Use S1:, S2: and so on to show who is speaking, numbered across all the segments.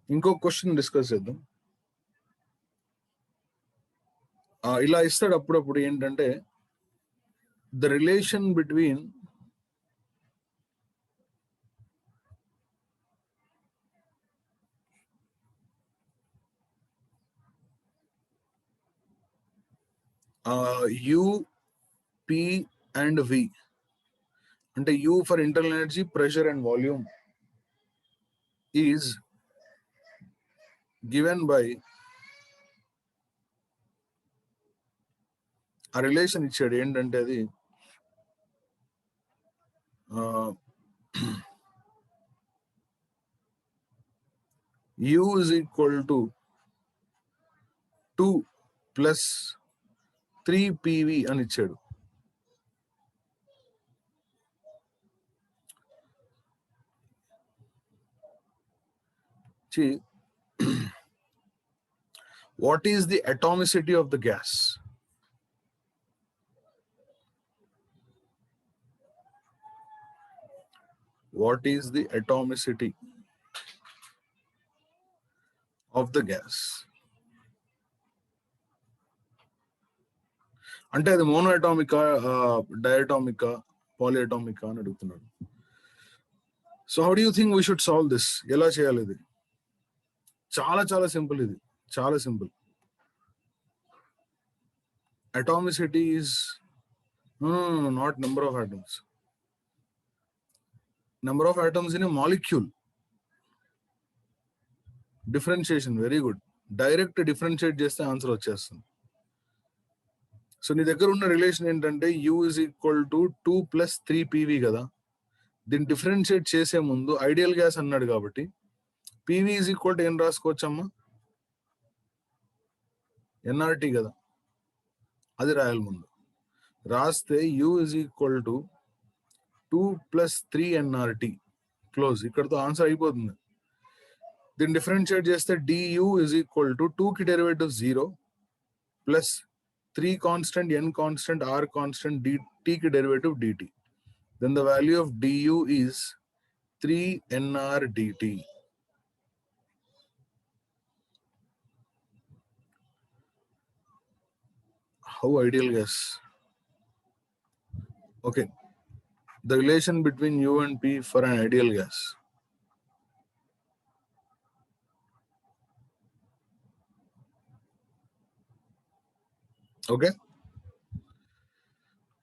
S1: ఇంకో question discuss చేద్దాం. ఇలా ఇస్తాడు అప్పుడప్పుడు ఏంటంటే the relation between U, P and V. అంటే U for internal energy, pressure and volume is given by ఆ రిలేషన్ ఇచ్చాడు. ఏంటంటే అది U is equal to 2 plus 3 PV అని ఇచ్చాడు. What is the atomicity of the gas? What is the atomicity of the gas? అంటే అది మోనోఅటామికా, డయాటామికా, పాలిఅటామికా అని అడుగుతున్నాడు. So how do you think we should solve this? ఎలా చేయాలి ఇది? చాలా సింపుల్. ఇది చాలా simple. Atomicity is no, not number of atoms. Number of atoms in a molecule. Differentiation, very good. Direct differentiate చేస్తే ఆన్సర్ వచ్చేస్తుంది. సో నీ దగ్గర ఉన్న రిలేషన్ ఏంటంటే U is equal to 2 plus 3 PV కదా. దీన్ని డిఫరెన్షియేట్ చేసే ముందు ఐడియల్ గ్యాస్ అన్నాడు కాబట్టి PV is equal to ఏం రాసుకోవచ్చమ్మా? NRT కదా, అది రాయాలి ముందు. రాస్తే U is equal to 2 plus 3 NRT close. ఇక్కడతో ఆన్సర్ అయిపోతుంది. దీన్ని డిఫరెన్షియేట్ చేస్తే du is equal to 2 కి derivative 0 plus 3 constant, n constant, r constant, dt కి derivative dt. Then the value of du is 3 nr dt. How ideal gas? Okay, the relation between U and P for an ideal gas. Okay,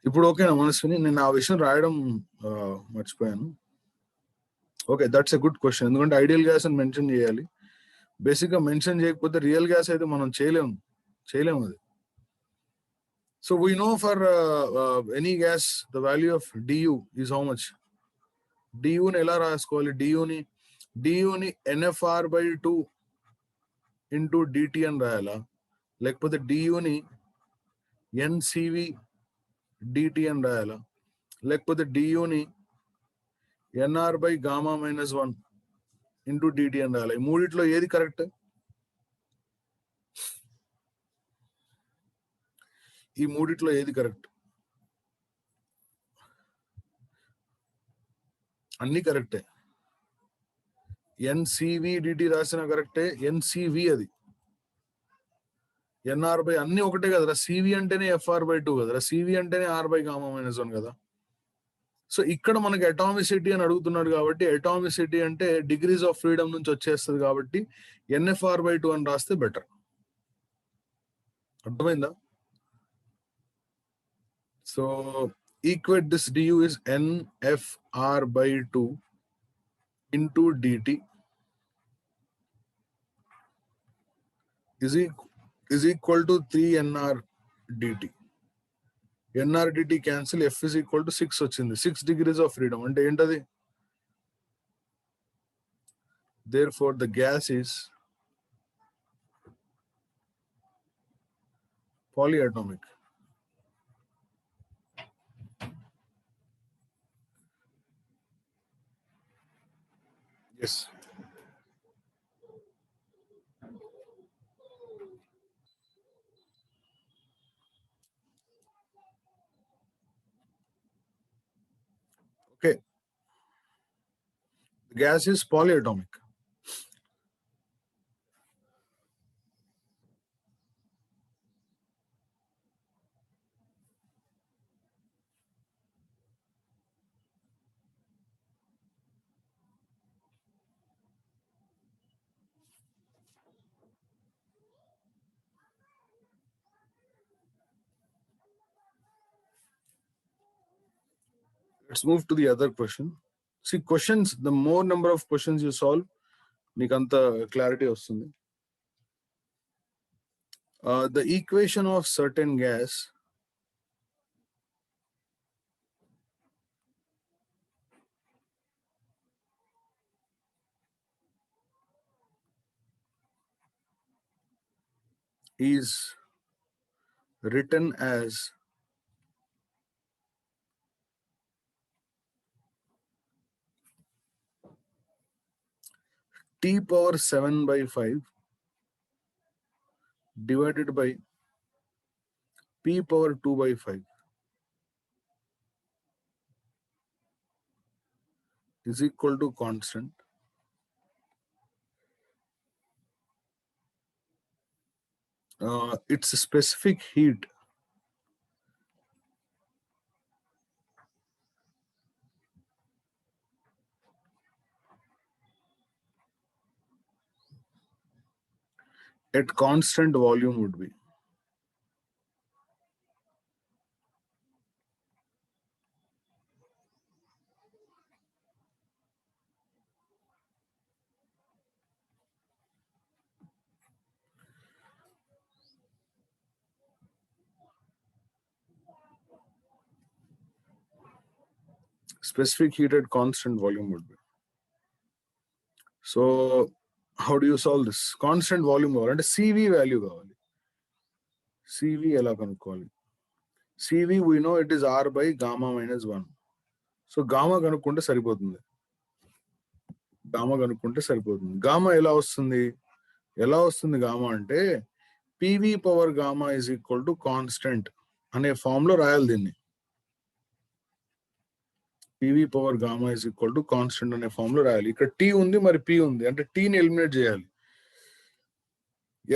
S1: ఇప్పుడు ఓకేనా మనస్విని? నేను ఆ విషయం రాయడం మర్చిపోయాను. Okay, that's a good question. ఎందుకంటే ideal gas అని mention చేయాలి. బేసిక్గా మెన్షన్ చేయకపోతే రియల్ గ్యాస్ అయితే మనం చేయలేము అది. So we know for any gas the value of du is how much? duని ఎలా రాసుకోవాలి? duని NFR/2 ఇంటూ dt అని రాయాలా, లేకపోతే duని NCV dt అని రాయాలా, లేకపోతే duని NR/γ-1 ఇంటూ dt అని రాయాలి? ఈ మూడిట్లో ఏది కరెక్ట్? ఈ మూడిట్లో ఏది కరెక్ట్? అన్ని కరెక్టే. NCV dt రాసిన కరెక్టే, NCV అది. NR అన్ని ఒకటే కదరా. CV అంటేనే FR/2 కదరా, CV అంటేనే R/γ-1 కదా. సో ఇక్కడ మనకి అటామిసిటీ అని అడుగుతున్నాడు కాబట్టి అటామిసిటీ అంటే డిగ్రీస్ ఆఫ్ ఫ్రీడమ్ నుంచి వచ్చేస్తుంది కాబట్టి NFR/2 అని రాస్తే బెటర్. అర్థమైందా? So equate this du is NFR/2 into dt is equal to 3 NR dt. NR dt cancel, F is equal to 6 వచ్చింది. 6 degrees of freedom అంటే ఏంటది? Therefore the gas is polyatomic. Yes. Okay. The gas is polyatomic. Let's move to the other question. See, questions, the more number of questions you solve, nikanta clarity vastundi. The equation of certain gas is written as T power 7 by 5 divided by P power 2 by 5 is equal to constant. Its specific heat at constant volume would be. Specific heat at constant volume would be. So how do you solve this? Constant volume and CV value kavali. CV ela kanukkoli. CV we know it is R by gamma minus 1. So gamma kanukunte saripotundi. Gamma kanukunte saripotundi. Gamma ela vastundi? Ela vastundi gamma ante PV power gamma is equal to constant అనే form లో రాయాలి దీన్ని. PV power gamma is equal to constant అనే form లో రాయాలి. ఇక్కడ T ఉంది మరి P ఉంది అంటే T ని ఎలిమినేట్ చేయాలి.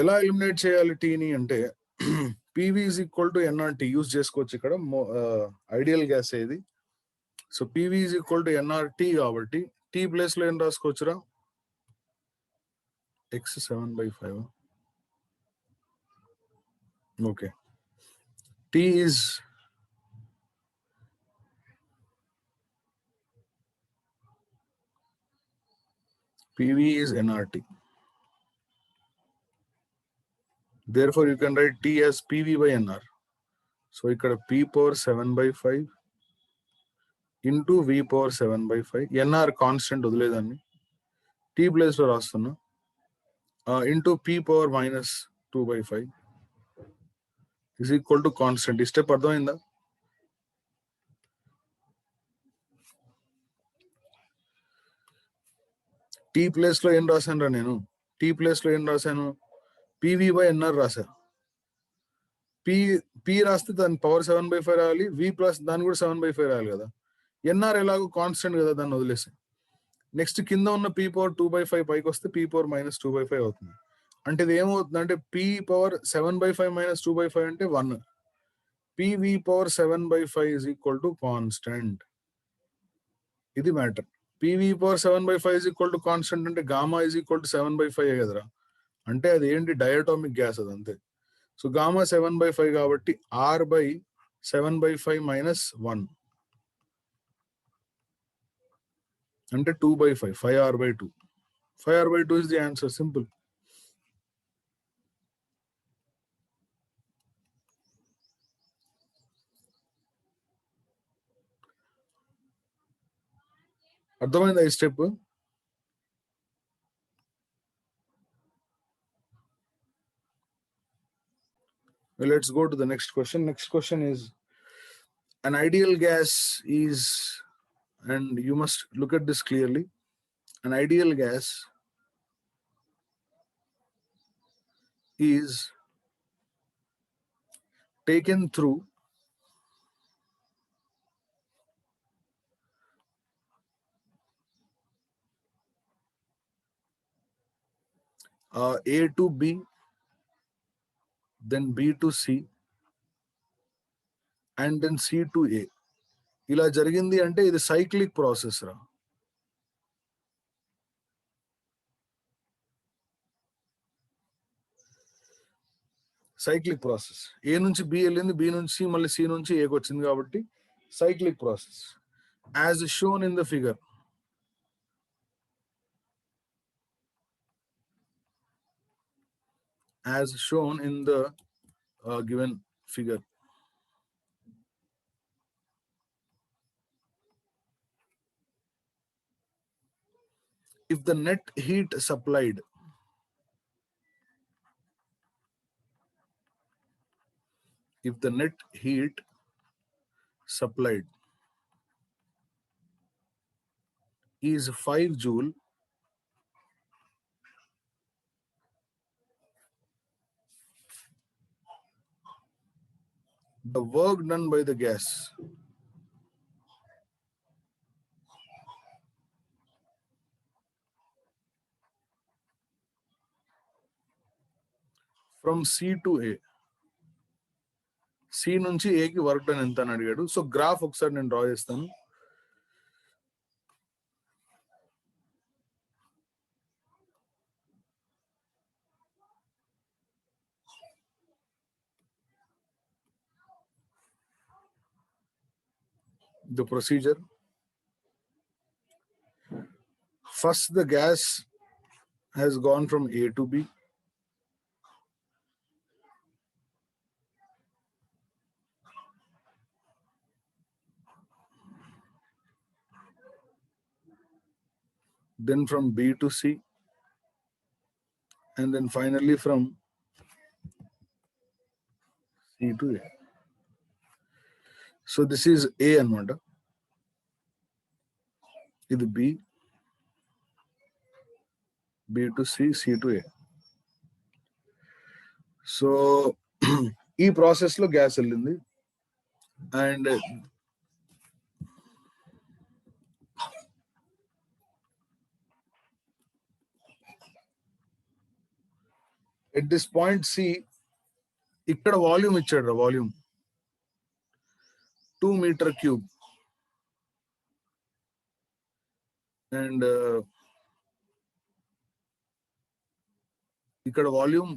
S1: ఎలా ఎలిమినేట్ చేయాలి T ని అంటే PV is equal to NRT use చేసుకోవచ్చు ఇక్కడ ఐడియల్ గ్యాస్ ఏది. So PV is equal to NRT కాబట్టి T ప్లేస్ లో ఏం రాసుకోవచ్చురా x 7/5. Okay T is PV is NRT. Therefore, you can write T as PV by NR. So, ikkada P power 7/5 into V power 7/5. NR constant వదిలేదాన్ని T place లో రాస్తున్నా into P power minus 2/5 is equal to constant. ఈ step అర్థమైందా? T place లో ఏం రాశాను రా నేను? T place లో ఏం రాశాను? PV by NR రాశా. P రాస్తే దాని పవర్ 7/5 రావాలి, V ప్లస్ దాన్ని కూడా 7/5 రాయాలి కదా. NR ఎలాగో కాన్స్టెంట్ కదా, దాన్ని వదిలేసి నెక్స్ట్ కింద ఉన్న P పవర్ 2/5 పైకి వస్తే P పవర్ minus 2/5 అవుతుంది. అంటే ఇది ఏమవుతుంది అంటే P పవర్ 7/5 minus 2/5 అంటే 1. PV power 7/5 is equal to constant. ఇది matter. PV power 7/5 is equal to constant అంటే గామా is equal to 7/5 కదరా. అంటే అది ఏంటి డయాటోమిక్ గ్యాస్ అది అంతే. సో గామా 7/5 కాబట్టి R by 7/5 minus 1 అంటే 2/5, 5R/2. 5R/2 is the answer. Simple. అర్థమైందా ఈ step? Let's go to the next question. Next question is, an ideal gas is, and you must look at this clearly, an ideal gas is taken through A to B, then B to C, and then C to A. ఇలా జరిగింది అంటే ఇది cyclic process రా. Cyclic process. A నుంచి B వెళ్ళింది, B నుంచి మళ్ళీ C నుంచి ఏకి వచ్చింది కాబట్టి cyclic process. as shown in the figure. As shown in the given figure. If the net heat supplied is 5 joule, the work done by the gas from C to A. C నుంచి A కి work done ఎంత అని అడిగాడు. So graph ఒకసారి నేను draw చేస్తాను. The procedure. First, the gas has gone from A to B. Then from B to C. And then finally from C to A. So this is A anamata. ఇది B. B to C, C to A. So ఈ process లో gas వెళ్ళింది. And at this point C, ఇక్కడ volume ఇచ్చాడు, volume 2 meter cube. And ఇక్కడ volume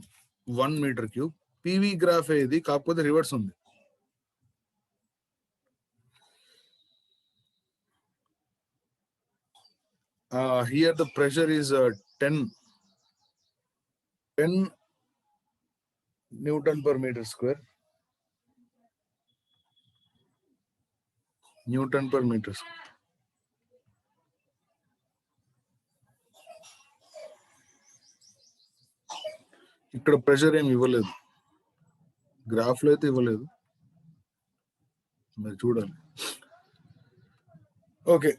S1: 1 meter cube. PV graph ఇది, కాకపోతే reverse ఉంది. Here the pressure is 10 Newton per meter square. Newton per meter square. ఇక్కడ ప్రెషర్ ఏమి ఇవ్వలేదు, గ్రాఫ్ లో అయితే ఇవ్వలేదు, మరి చూడాలి. Okay,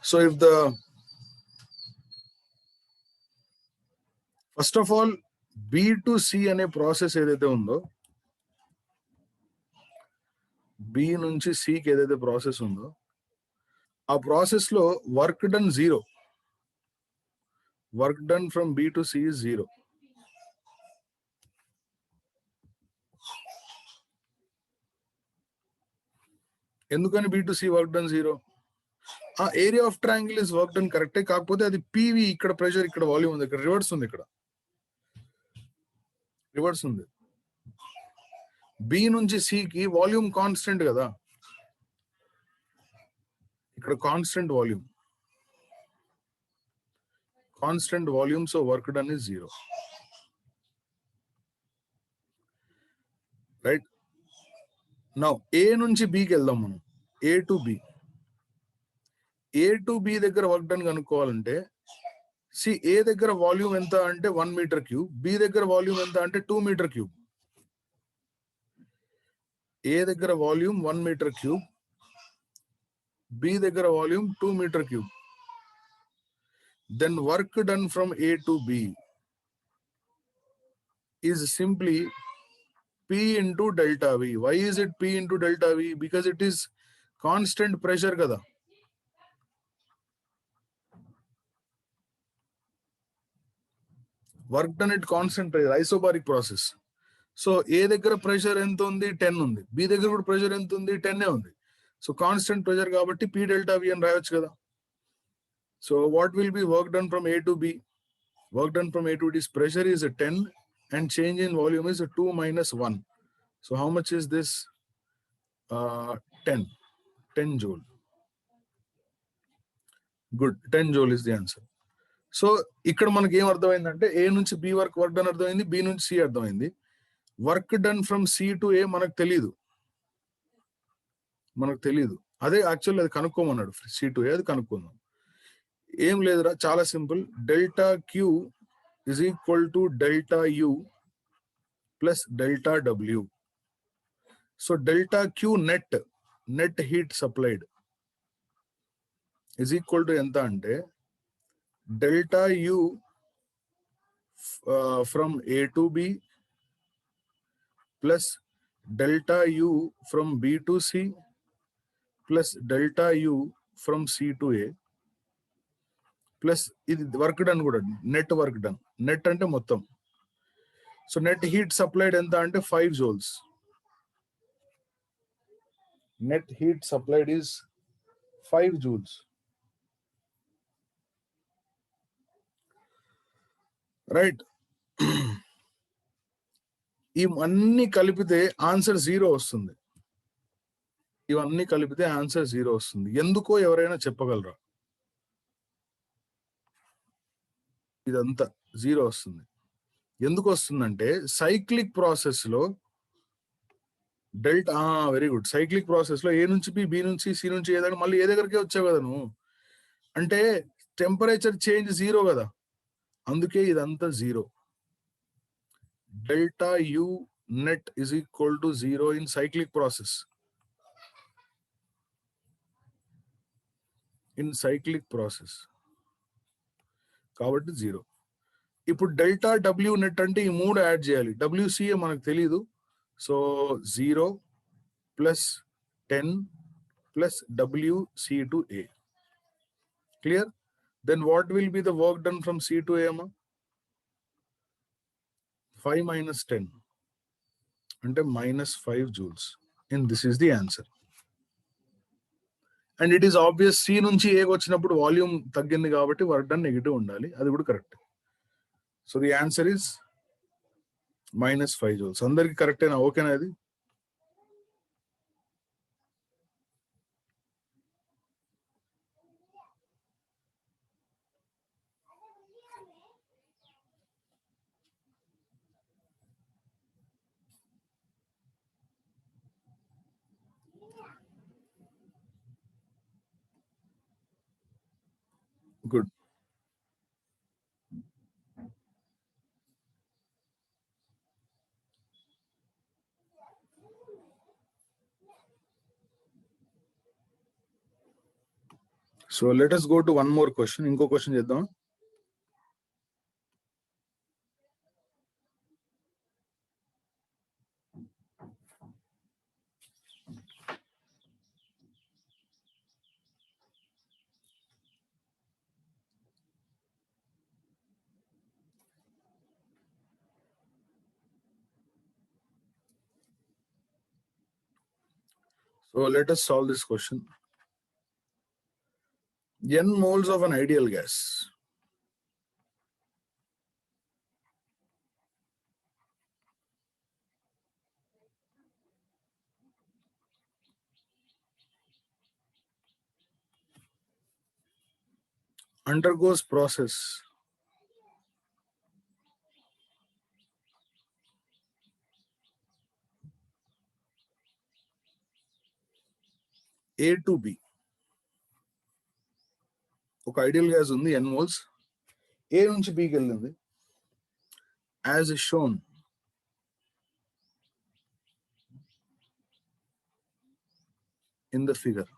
S1: so if the first of all B to C అనే ప్రాసెస్ ఏదైతే ఉందో, బి నుంచి సికి ఏదైతే ప్రాసెస్ ఉందో, ఆ ప్రాసెస్ లో work done 0. Work done from B to C is 0. ఎందుకని B to C work done 0? ఆ area of triangle is work done కరెక్టే, కాకపోతే అది పివి, ఇక్కడ ప్రెషర్, ఇక్కడ వాల్యూమ్ ఉంది, ఇక్కడ రివర్స్ ఉంది, ఇక్కడ రివర్స్ ఉంది. బి నుంచి సికి వాల్యూమ్ కాన్స్టెంట్ కదా, ఇక్కడ constant volume, so work done is 0. Right. Now A నుంచి బికి వెళ్దాం మనం. A to B. A to B దగ్గర వర్క్ డన్ కనుక్కోవాలంటే, సి ఏ దగ్గర వాల్యూమ్ ఎంత అంటే 1 meter cube, బి దగ్గర వాల్యూమ్ ఎంత అంటే 2 meter cube. ఏ దగ్గర వాల్యూమ్ 1 meter cube, బి దగ్గర volume 2 meter cube. Then work done from A to B is simply P into delta V. Why is it P into delta V? Because it is constant pressure kada. Work done at constant pressure, isobaric process. So A దగ్గర pressure ఎంత ఉంది? 10 ఉంది. B దగ్గర కూడా pressure ఎంత ఉంది? 10 ఉంది. So constant pressure కాబట్టి P delta V అని రాయొచ్చు కదా. So what will be work done from A to B? Work done from A to B is pressure is 10 and change in volume is 2 minus 1. So how much is this? 10. 10 joule. Good. 10 joule is the answer. So ఇక్కడ మనకి ఏం అర్థమైందంటే A నుంచి B work done అర్థమైంది, B నుంచి C అర్థమైంది. Work done from C to A మనకు తెలియదు. అదే యాక్చువల్లీ అది కనుక్కోమన్నాడు. సి టు ఏ అది కనుక్కుందాం. ఏం లేదురా, చాలా simple. Delta Q is equal to delta U plus delta W. So delta Q net heat supplied is equal to ఎంత అంటే delta U from A to B plus delta U from B to C plus delta U from C to A plus ఇది work done కూడా, net work done. Net అంటే మొత్తం. So net heat supplied ఎంత అంటే 5 joules. Net heat supplied is 5 joules. Right. ఇవన్నీ కలిపితే answer 0 వస్తుంది. ఇవన్నీ కలిపితే ఆన్సర్ 0 వస్తుంది. ఎందుకో ఎవరైనా చెప్పగలరా? ఇదంతా 0 వస్తుంది. ఎందుకు వస్తుందంటే సైక్లిక్ ప్రాసెస్ లో delta, very good, cyclic process లో ఏ నుంచి బి నుంచి సి నుంచి ఏ దగ్గర మళ్ళీ ఏ దగ్గరకే వచ్చావు కదా నువ్వు. అంటే టెంపరేచర్ చేంజ్ 0 కదా, అందుకే ఇదంతా 0. Delta you net is equal to 0 in cyclic process. కాబట్టి 0. ఇప్పుడు డెల్టా డబ్ల్యూ నెట్ అంటే ఈ 3 యాడ్ చేయాలి. డబ్ల్యూసిఏ మనకు తెలియదు. So 0 plus 10 plus WC to A. Clear? Then what will be the work done from C to A? 5 minus 10 అంటే minus 5 joules. And this is the answer. And it is obvious C నుంచి A వచ్చినప్పుడు volume తగ్గింది కాబట్టి work done negative ఉండాలి. అది కూడా correct. So the answer is minus 5 joules. అందరికి కరెక్టేనా? ఓకేనా? అది good. So let us go to one more question. ఇంకో క్వశ్చన్ చేద్దాం. So let us solve this question. N moles of an ideal gas undergoes process A to B. ఒక ideal gas ఉంది, N moles. A నుంచి B కి వెళ్ళింది. As is shown in the figure.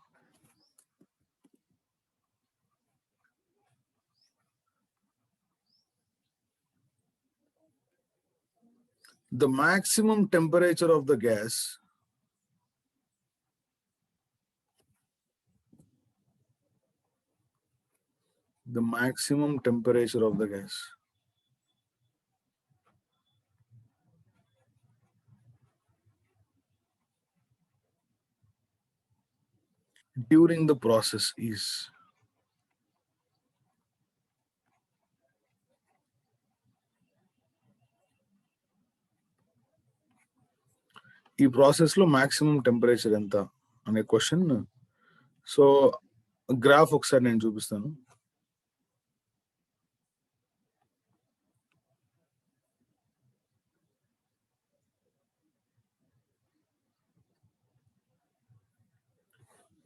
S1: The maximum temperature of the gas during the process is ఈ process లో maximum temperature ఎంత అనే question so graph ఒకసారి నేను చూపిస్తాను.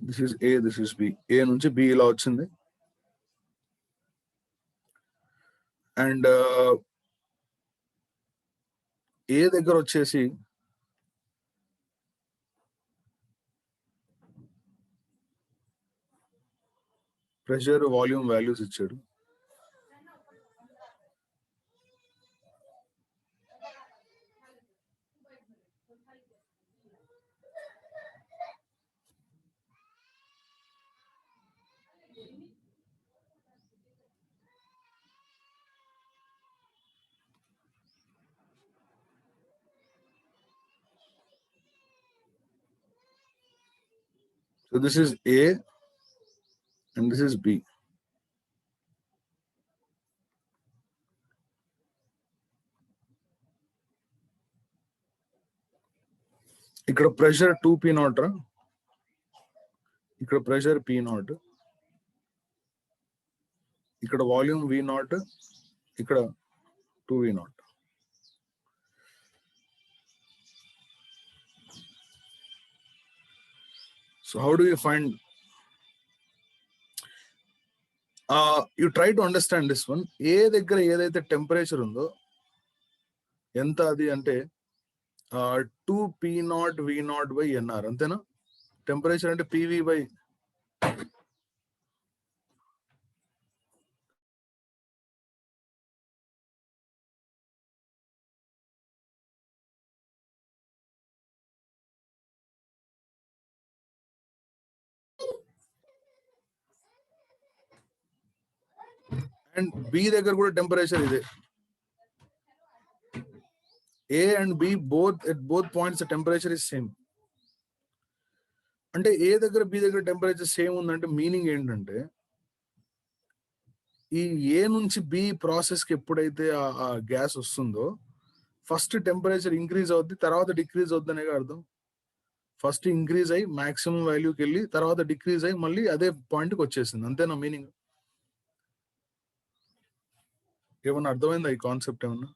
S1: This is A, this is B. A నుంచి బి ఇలా వచ్చింది. అండ్ ఏ దగ్గర వచ్చేసి ప్రెషర్, వాల్యూమ్ వాల్యూస్ ఇచ్చాడు. So this is A and this is B. ఇక్కడ ప్రెషర్ 2p0 రా, ఇక్కడ ప్రెషర్ p0, ఇక్కడ వాల్యూమ్ v0, ఇక్కడ 2v0. So how do you find? You try to understand this one. ఏ దగ్గర ఏదైతే టెంపరేచర్ ఉందో ఎంత అది అంటే 2p0v0/nr, అంతేనా? టెంపరేచర్ అంటే pv బై అండ్ బి దగ్గర కూడా టెంపరేచర్ ఇదే. A and B both at both points the temperature is same. అంటే ఏ దగ్గర బి దగ్గర టెంపరేచర్ సేమ్ ఉందంటే మీనింగ్ ఏంటంటే ఈ ఏ నుంచి బి ప్రాసెస్ కి ఎప్పుడైతే ఆ గ్యాస్ వస్తుందో ఫస్ట్ టెంపరేచర్ ఇంక్రీజ్ అవుద్ది, తర్వాత డిక్రీజ్ అవుద్ది అనే అర్థం. ఫస్ట్ ఇంక్రీజ్ అయ్యి మాక్సిమం వాల్యూకి వెళ్ళి తర్వాత డిక్రీజ్ అయ్యి మళ్ళీ అదే పాయింట్కి వచ్చేసింది, అంతేనా మీనింగ్? ఏమన్నా అర్థమైందా ఈ కాన్సెప్ట్ ఏమన్నా?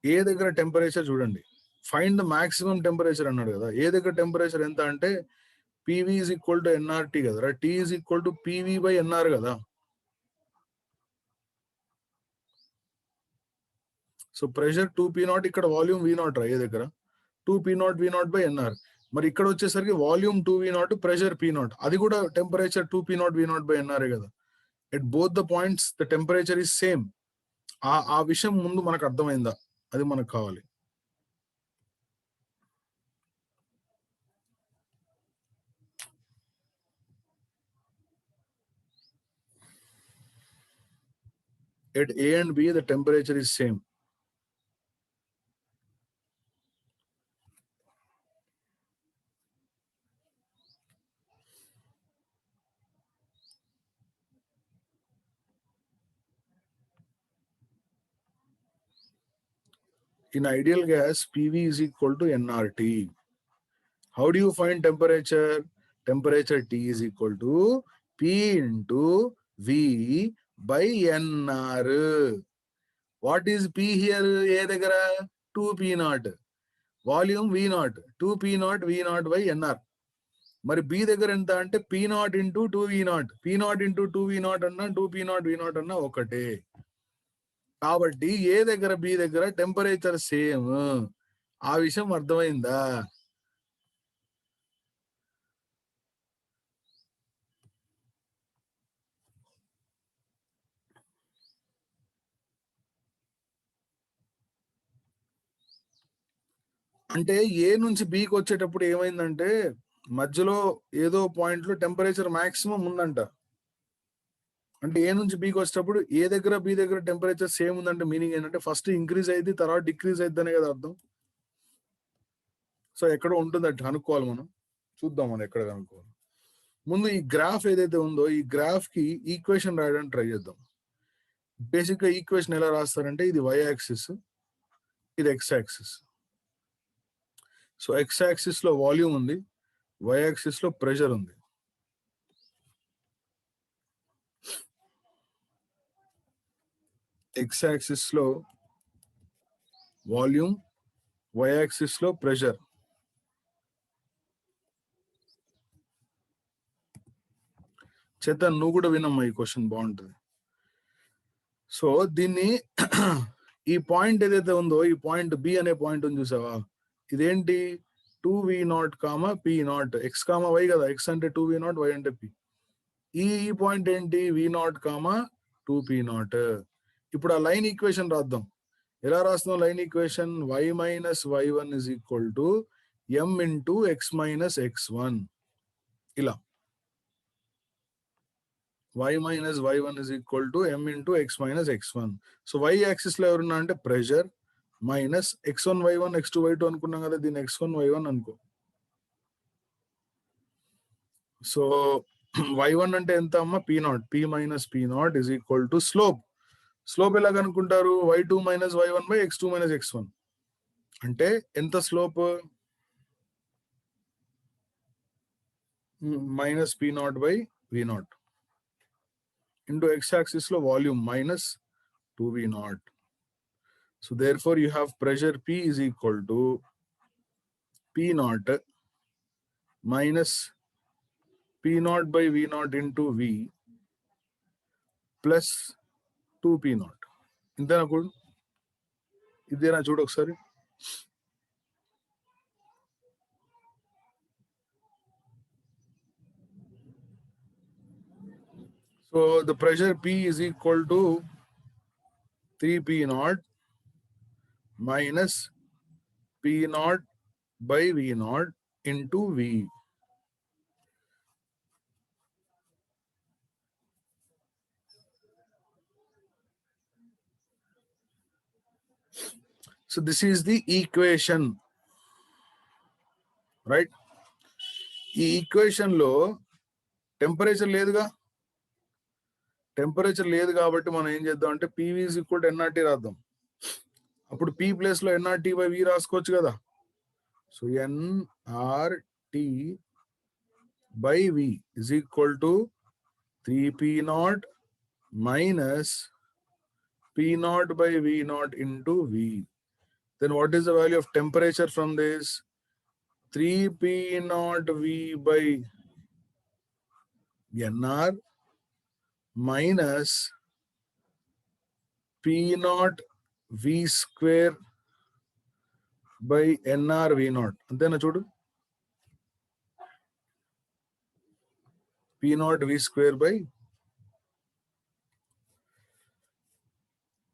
S1: ఏ దగ్గర టెంపరేచర్ చూడండి, ఫైండ్ ద మాక్సిమం టెంపరేచర్ అన్నాడు కదా. ఏ దగ్గర టెంపరేచర్ ఎంత అంటే PV is equal to NRT కదా, టీ ఈజ్ ఈక్వల్ టు పివి/ఎన్ఆర్ కదా. సో ప్రెషర్ 2p0, ఇక్కడ వాల్యూమ్ v0 రా. ఏ దగ్గర 2p0v0/nr. మరి ఇక్కడ వచ్చేసరికి వాల్యూమ్ 2v0, ప్రెషర్ p0, అది కూడా టెంపరేచర్ 2p0v0/nr కదా. At both the points the temperature is same. ఆ విషయం ముందు మనకు అర్థమైందా? అది మనకు కావాలి. At A and B the temperature is same. In ideal gas, PV is equal to nRT. How do you find temperature? Temperature T is equal to P into V by nR. What is P here? A దగ్గర 2p0. Volume V0. 2p0 V0 by nR. మరి B దగ్గర ఎంత అంటే P0 into 2v0. P0 into 2v0 అన్నా 2p0 V0 అన్నా ఒకటే. కాబట్టి ఏ దగ్గర బి దగ్గర టెంపరేచర్ సేమ్. ఆ విషయం అర్థమైందా? అంటే ఏ నుంచి బికి వచ్చేటప్పుడు ఏమైందంటే మధ్యలో ఏదో పాయింట్ లో టెంపరేచర్ మాక్సిమం ఉందంట. అంటే ఏ నుంచి బికి వచ్చేటప్పుడు ఏ దగ్గర బి దగ్గర టెంపరేచర్ సేమ్ ఉందంటే మీనింగ్ ఏంటంటే ఫస్ట్ ఇంక్రీజ్ అయింది, తర్వాత డిక్రీజ్ అయింది అనే కదా అర్థం. సో ఎక్కడ ఉంటుంది అంటే కనుక్కోవాలి మనం. చూద్దాం మనం ఎక్కడ కనుక్కోవాలి. ముందు ఈ గ్రాఫ్ ఏదైతే ఉందో ఈ గ్రాఫ్ కి ఈక్వేషన్ రాయడానికి ట్రై చేద్దాం. బేసిక్ గా ఈక్వేషన్ ఎలా రాస్తారంటే ఇది y యాక్సిస్, ఇది x axis. So x axis లో వాల్యూమ్ ఉంది, y యాక్సిస్ లో ప్రెషర్ ఉంది. x యాక్సిస్ లో వాల్యూమ్, y యాక్సిస్ లో ప్రెషర్. చేతన్ నువ్వు కూడా వినమ్మా, ఈ క్వశ్చన్ బాగుంటుంది. సో దీన్ని ఈ పాయింట్ ఏదైతే ఉందో, ఈ పాయింట్ బి అనే పాయింట్ ఉంది చూసావా, ఇదేంటి 2v0, p0, x, y కదా, x అంటే 2v0, y అంటే p. ఈ పాయింట్ ఏంటి, v0, 2p0. ఇప్పుడు ఆ లైన్ ఈక్వేషన్ రాద్దాం. ఎలా రాస్తున్నాం line equation? y minus y1 is equal to m into x minus x1. ఇలా y minus y1 is equal to m into x minus x1. So y axis లో ఎవరున్నా అంటే pressure minus x1 y1 x2 y2 అనుకున్నాం కదా, దీన్ని x1 y1 అనుకో. So y1 అంటే ఎంత అమ్మ, p0, p minus p0 is equal to slope. Slope ఎలా కనుక్కుంటారు? y2 minus y1 by x2 minus x1. అంటే ఎంత slope? Minus p0 by v0 into x axis lo volume minus 2v0. So therefore you have pressure P is equal to p0 minus p0 by v0 into v plus 2p0. ఇంతేనా కూడా? ఇదేనా చూడు ఒకసారి. So the pressure P is equal to 3p0 minus p0 by v0 into v. So this is the equation, right? ఈ equation లో temperature లేదుగా, temperature లేదు కాబట్టి మనం ఏం చేద్దాం అంటే PV is equal to nRT రాద్దాం. అప్పుడు P ప్లేస్ లో nRT బై V రాసుకోవచ్చు కదా. So nRT by V is equal to 3p0 minus p0 by v0 into V. Then what is the value of temperature from this? 3p0 V by nR minus p0 v square by nR v0. అంతేనా చూడు, p0 v square by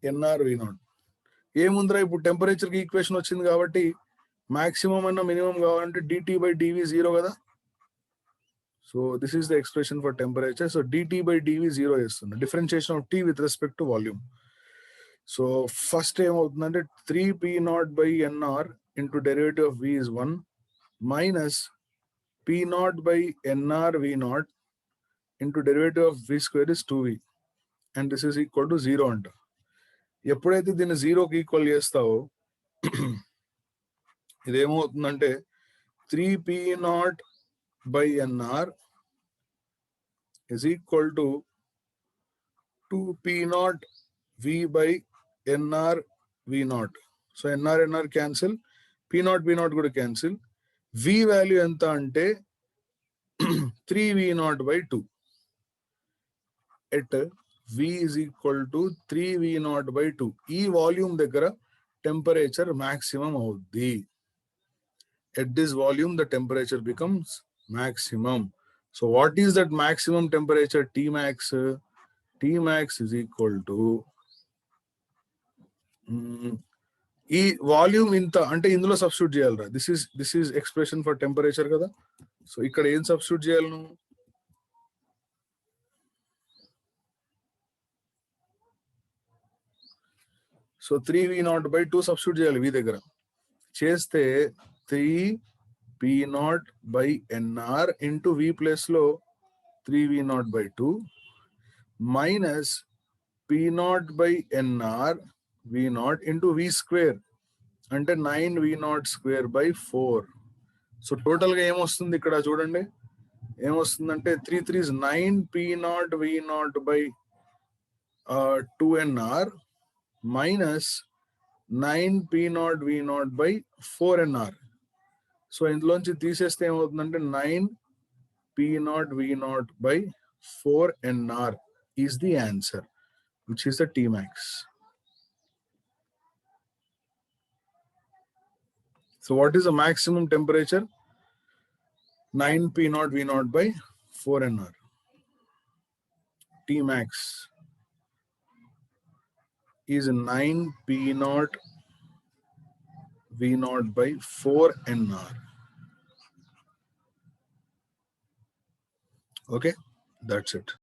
S1: nR v0. ఏముందిరా, ఇప్పుడు temperature కి equation వచ్చింది కాబట్టి maximum అన్న minimum కావాలంటే dt by dv 0 కదా. So this is the expression for temperature. So dt by dv 0 చేస్తుంది, differentiation of t with respect to volume. So first ఏమవుతుందంటే 3p0 by nr into derivative of v is 1 minus p0 by nr v0 into derivative of v square is 2v, and this is equal to 0 అంట. ఎప్పుడైతే దీన్ని 0కి equal చేస్తావో ఇదేమవుతుందంటే 3p0 by nr is equal to 2p0 v by nr v0. So nr nr cancel, p0 p0 కూడా cancel. v value ఎంత అంటే 3v0 by 2 at v is equal to 3v0 by 2. ఈ volume దగ్గర temperature maximum అవుద్ది. At this volume the temperature becomes maximum. So what is that maximum temperature? Tmax. Tmax is equal to ఈ volume ఇంత అంటే ఇందులో substitute చేయాలరా. This is expression for temperature కదా. So ఇక్కడ ఏం సబ్స్టిట్యూట్ చేయాలి నువ్వు? సో 3v0 by 2 సబ్స్టిట్యూట్ చేయాలి v దగ్గర. చేస్తే 3p0 by nr into v place లో 3v0 by 2 minus p0 by nr v0 into v square అంటే 9v0 square by 4. So total గా ఏమొస్తుంది ఇక్కడ చూడండి, ఏమొస్తుందంటే 3 3 is 9p0 v0 by 2nr minus 9 P naught V naught by 4nr. So ఇందులోంచి తీసేస్తే ఏమవుతుందంటే 9 P naught V naught by 4nr is the answer, which is the Tmax. So what is the maximum temperature? 9 P naught V naught by 4nr. Tmax is 9 P naught V naught by 4nr. Okay, that's it.